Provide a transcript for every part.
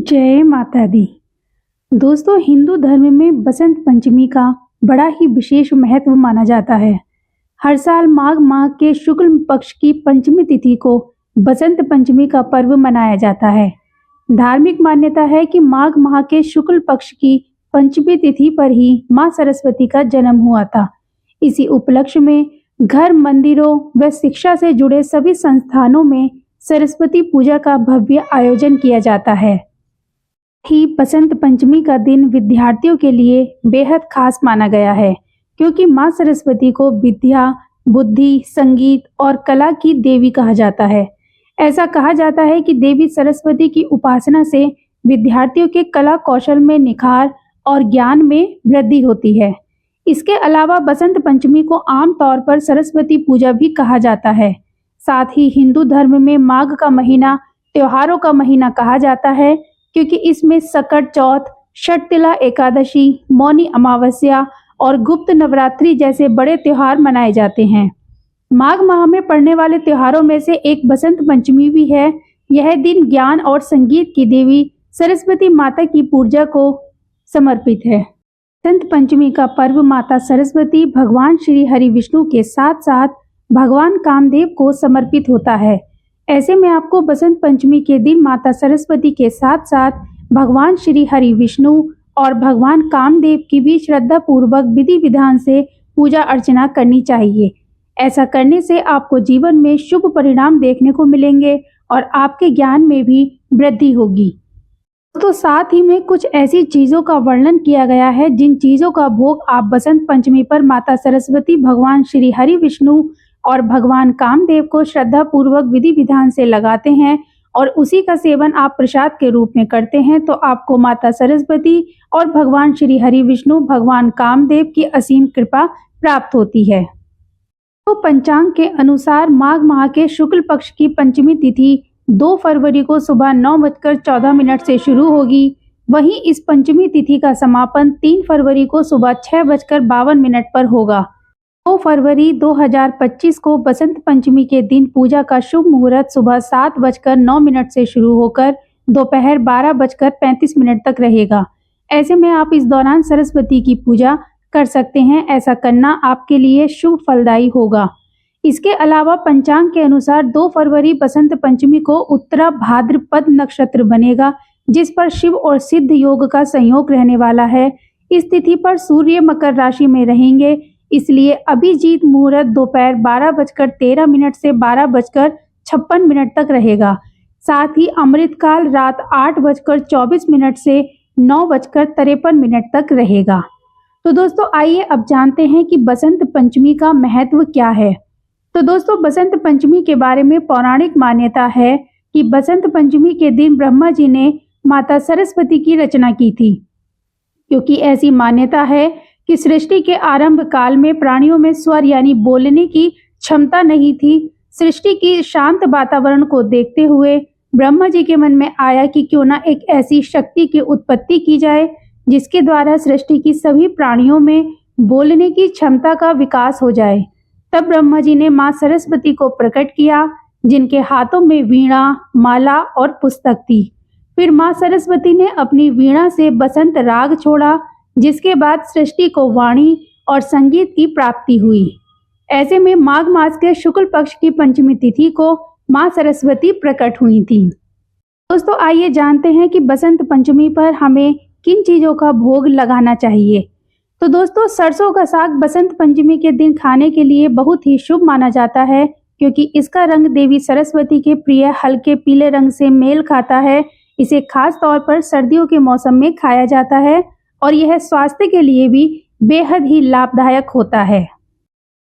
जय माता दी। दोस्तों, हिंदू धर्म में बसंत पंचमी का बड़ा ही विशेष महत्व माना जाता है। हर साल माघ माह के शुक्ल पक्ष की पंचमी तिथि को बसंत पंचमी का पर्व मनाया जाता है। धार्मिक मान्यता है कि माघ माह के शुक्ल पक्ष की पंचमी तिथि पर ही मां सरस्वती का जन्म हुआ था। इसी उपलक्ष्य में घर, मंदिरों व शिक्षा से जुड़े सभी संस्थानों में सरस्वती पूजा का भव्य आयोजन किया जाता है। ही बसंत पंचमी का दिन विद्यार्थियों के लिए बेहद खास माना गया है, क्योंकि मां सरस्वती को विद्या, बुद्धि, संगीत और कला की देवी कहा जाता है। ऐसा कहा जाता है कि देवी सरस्वती की उपासना से विद्यार्थियों के कला कौशल में निखार और ज्ञान में वृद्धि होती है। इसके अलावा बसंत पंचमी को आम तौर पर सरस्वती पूजा भी कहा जाता है। साथ ही हिंदू धर्म में माघ का महीना त्योहारों का महीना कहा जाता है, क्योंकि इसमें सकट चौथ, षटतिला एकादशी, मौनी अमावस्या और गुप्त नवरात्रि जैसे बड़े त्योहार मनाए जाते हैं। माघ माह में पड़ने वाले त्योहारों में से एक बसंत पंचमी भी है। यह दिन ज्ञान और संगीत की देवी सरस्वती माता की पूजा को समर्पित है। बसंत पंचमी का पर्व माता सरस्वती, भगवान श्री हरि विष्णु के साथ साथ भगवान कामदेव को समर्पित होता है। ऐसे में आपको बसंत पंचमी के दिन माता सरस्वती के साथ साथ भगवान श्री हरि विष्णु और भगवान कामदेव की भी श्रद्धा पूर्वक विधि विधान से पूजा अर्चना करनी चाहिए। ऐसा करने से आपको जीवन में शुभ परिणाम देखने को मिलेंगे और आपके ज्ञान में भी वृद्धि होगी। तो साथ ही में कुछ ऐसी चीजों का वर्णन किया गया है जिन चीजों का भोग आप बसंत पंचमी पर माता सरस्वती, भगवान श्री हरि विष्णु और भगवान कामदेव को श्रद्धा पूर्वक विधि विधान से लगाते हैं और उसी का सेवन आप प्रसाद के रूप में करते हैं, तो आपको माता सरस्वती और भगवान श्री हरि विष्णु, भगवान कामदेव की असीम कृपा प्राप्त होती है। तो पंचांग के अनुसार माघ माह के शुक्ल पक्ष की पंचमी तिथि 2 फरवरी को सुबह 9:14 से शुरू होगी। वहीं इस पंचमी तिथि का समापन 3 फरवरी को सुबह 6:52 पर होगा। 2 फरवरी 2025 को बसंत पंचमी के दिन पूजा का शुभ मुहूर्त सुबह 7:09 से शुरू होकर दोपहर 12:35 तक रहेगा। ऐसे में आप इस दौरान सरस्वती की पूजा कर सकते हैं। ऐसा करना आपके लिए शुभ फलदायी होगा। इसके अलावा पंचांग के अनुसार 2 फरवरी बसंत पंचमी को उत्तरा भाद्रपद नक्षत्र बनेगा, जिस पर शिव और सिद्ध योग का संयोग रहने वाला है। इस तिथि पर सूर्य मकर राशि में रहेंगे, इसलिए अभिजीत मुहूर्त दोपहर 12:13 से 12:56 तक रहेगा। साथ ही अमृत काल रात 8:24 से 9:53 तक रहेगा। तो दोस्तों, आइए अब जानते हैं कि बसंत पंचमी का महत्व क्या है। तो दोस्तों, बसंत पंचमी के बारे में पौराणिक मान्यता है कि बसंत पंचमी के दिन ब्रह्मा जी ने माता सरस्वती की रचना की थी, क्योंकि ऐसी मान्यता है कि सृष्टि के आरंभ काल में प्राणियों में स्वर यानी बोलने की क्षमता नहीं थी। सृष्टि की शांत वातावरण को देखते हुए ब्रह्मा जी के मन में आया कि क्यों ना एक ऐसी शक्ति की उत्पत्ति की जाए जिसके द्वारा सृष्टि की सभी प्राणियों में बोलने की क्षमता का विकास हो जाए। तब ब्रह्मा जी ने मां सरस्वती को प्रकट किया, जिनके हाथों में वीणा, माला और पुस्तक थी। फिर मां सरस्वती ने अपनी वीणा से बसंत राग छोड़ा, जिसके बाद सृष्टि को वाणी और संगीत की प्राप्ति हुई। ऐसे में माघ मास के शुक्ल पक्ष की पंचमी तिथि को मां सरस्वती प्रकट हुई थी। दोस्तों, आइए जानते हैं कि बसंत पंचमी पर हमें किन चीजों का भोग लगाना चाहिए। तो दोस्तों, सरसों का साग बसंत पंचमी के दिन खाने के लिए बहुत ही शुभ माना जाता है, क्योंकि इसका रंग देवी सरस्वती के प्रिय हल्के पीले रंग से मेल खाता है। इसे खास तौर पर सर्दियों के मौसम में खाया जाता है और यह स्वास्थ्य के लिए भी बेहद ही लाभदायक होता है।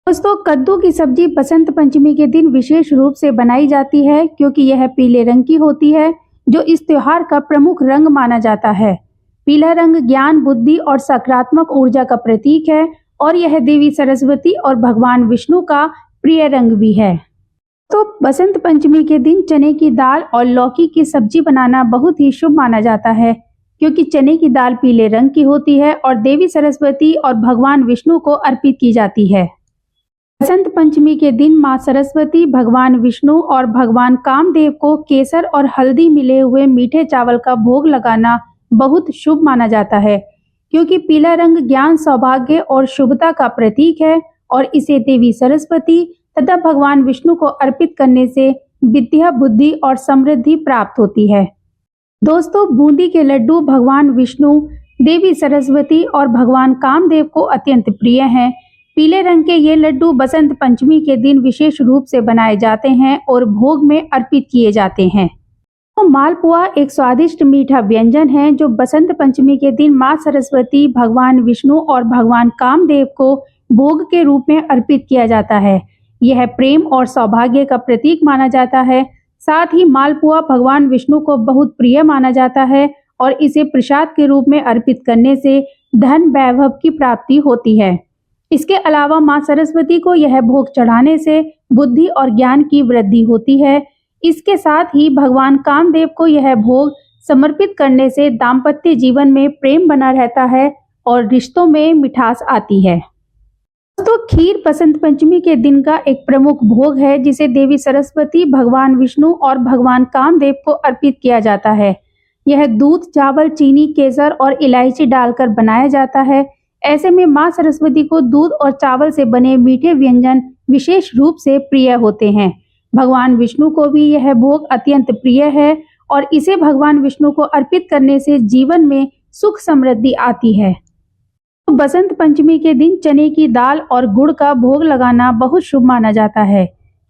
दोस्तों, कद्दू की सब्जी बसंत पंचमी के दिन विशेष रूप से बनाई जाती है, क्योंकि यह पीले रंग की होती है, जो इस त्योहार का प्रमुख रंग माना जाता है। पीला रंग ज्ञान, बुद्धि और सकारात्मक ऊर्जा का प्रतीक है और यह देवी सरस्वती और भगवान विष्णु का प्रिय रंग भी है। तो बसंत पंचमी के दिन चने की दाल और लौकी की सब्जी बनाना बहुत ही शुभ माना जाता है, क्योंकि चने की दाल पीले रंग की होती है और देवी सरस्वती और भगवान विष्णु को अर्पित की जाती है। बसंत पंचमी के दिन मां सरस्वती, भगवान विष्णु और भगवान कामदेव को केसर और हल्दी मिले हुए मीठे चावल का भोग लगाना बहुत शुभ माना जाता है, क्योंकि पीला रंग ज्ञान, सौभाग्य और शुभता का प्रतीक है और इसे देवी सरस्वती तथा भगवान विष्णु को अर्पित करने से विद्या, बुद्धि और समृद्धि प्राप्त होती है। दोस्तों, बूंदी के लड्डू भगवान विष्णु, देवी सरस्वती और भगवान कामदेव को अत्यंत प्रिय हैं। पीले रंग के ये लड्डू बसंत पंचमी के दिन विशेष रूप से बनाए जाते हैं और भोग में अर्पित किए जाते हैं। तो मालपुआ एक स्वादिष्ट मीठा व्यंजन है जो बसंत पंचमी के दिन मां सरस्वती, भगवान विष्णु और भगवान कामदेव को भोग के रूप में अर्पित किया जाता है। यह प्रेम और सौभाग्य का प्रतीक माना जाता है। साथ ही मालपुआ भगवान विष्णु को बहुत प्रिय माना जाता है और इसे प्रसाद के रूप में अर्पित करने से धन, वैभव की प्राप्ति होती है। इसके अलावा मां सरस्वती को यह भोग चढ़ाने से बुद्धि और ज्ञान की वृद्धि होती है। इसके साथ ही भगवान कामदेव को यह भोग समर्पित करने से दाम्पत्य जीवन में प्रेम बना रहता है और रिश्तों में मिठास आती है। तो खीर बसंत पंचमी के दिन का एक प्रमुख भोग है जिसे देवी सरस्वती, भगवान विष्णु और भगवान कामदेव को अर्पित किया जाता है। यह दूध, चावल, चीनी, केसर और इलायची डालकर बनाया जाता है। ऐसे में मां सरस्वती को दूध और चावल से बने मीठे व्यंजन विशेष रूप से प्रिय होते हैं। भगवान विष्णु को भी यह भोग अत्यंत प्रिय है और इसे भगवान विष्णु को अर्पित करने से जीवन में सुख समृद्धि आती है। तो बसंत पंचमी के दिन चने की दाल और गुड़ का भोग लगाना बहुत शुभ माना जाता है,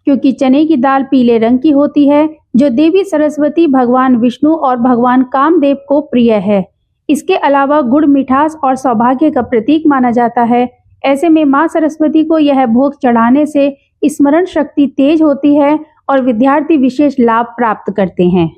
क्योंकि चने की दाल पीले रंग की होती है जो देवी सरस्वती, भगवान विष्णु और भगवान कामदेव को प्रिय है। इसके अलावा गुड़ मिठास और सौभाग्य का प्रतीक माना जाता है। ऐसे में मां सरस्वती को यह भोग चढ़ाने से स्मरण शक्ति तेज होती है और विद्यार्थी विशेष लाभ प्राप्त करते हैं।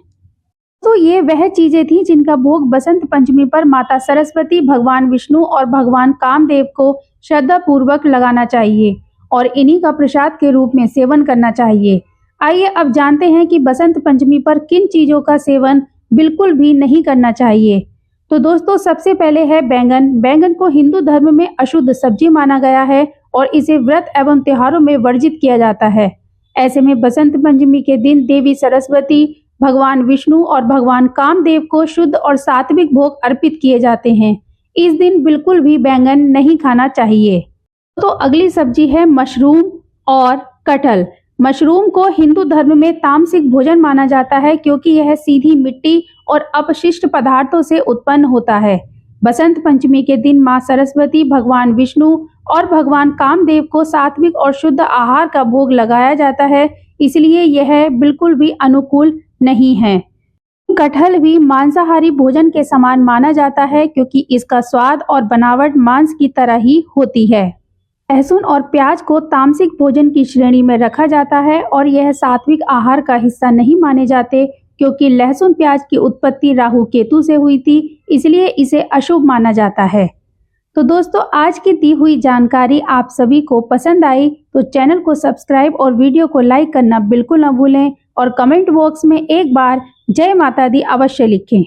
तो ये वह चीजें थी जिनका भोग बसंत पंचमी पर माता सरस्वती, भगवान विष्णु और भगवान कामदेव को श्रद्धा पूर्वक लगाना चाहिए और इन्हीं का प्रसाद के रूप में सेवन करना चाहिए। आइए अब जानते हैं कि बसंत पंचमी पर किन चीजों का सेवन बिल्कुल भी नहीं करना चाहिए। तो दोस्तों, सबसे पहले है बैंगन। बैंगन को हिंदू धर्म में अशुद्ध सब्जी माना गया है और इसे व्रत एवं त्योहारों में वर्जित किया जाता है। ऐसे में बसंत पंचमी के दिन देवी सरस्वती, भगवान विष्णु और भगवान कामदेव को शुद्ध और सात्विक भोग अर्पित किए जाते हैं। इस दिन बिल्कुल भी बैंगन नहीं खाना चाहिए। तो अगली सब्जी है मशरूम और कटहल। मशरूम को हिंदू धर्म में तामसिक भोजन माना जाता है, क्योंकि यह सीधी मिट्टी और अपशिष्ट पदार्थों से उत्पन्न होता है। बसंत पंचमी के दिन मां सरस्वती, भगवान विष्णु और भगवान कामदेव को सात्विक और शुद्ध आहार का भोग लगाया जाता है, इसलिए यह बिल्कुल भी अनुकूल नहीं है। कटहल भी मांसाहारी भोजन के समान माना जाता है, क्योंकि इसका स्वाद और बनावट मांस की तरह ही होती है। लहसुन और प्याज को तामसिक भोजन की श्रेणी में रखा जाता है और यह सात्विक आहार का हिस्सा नहीं माने जाते, क्योंकि लहसुन प्याज की उत्पत्ति राहु केतु से हुई थी, इसलिए इसे अशुभ माना जाता है। तो दोस्तों, आज की दी हुई जानकारी आप सभी को पसंद आई तो चैनल को सब्सक्राइब और वीडियो को लाइक करना बिल्कुल न भूलें और कमेंट बॉक्स में एक बार जय माता दी अवश्य लिखें।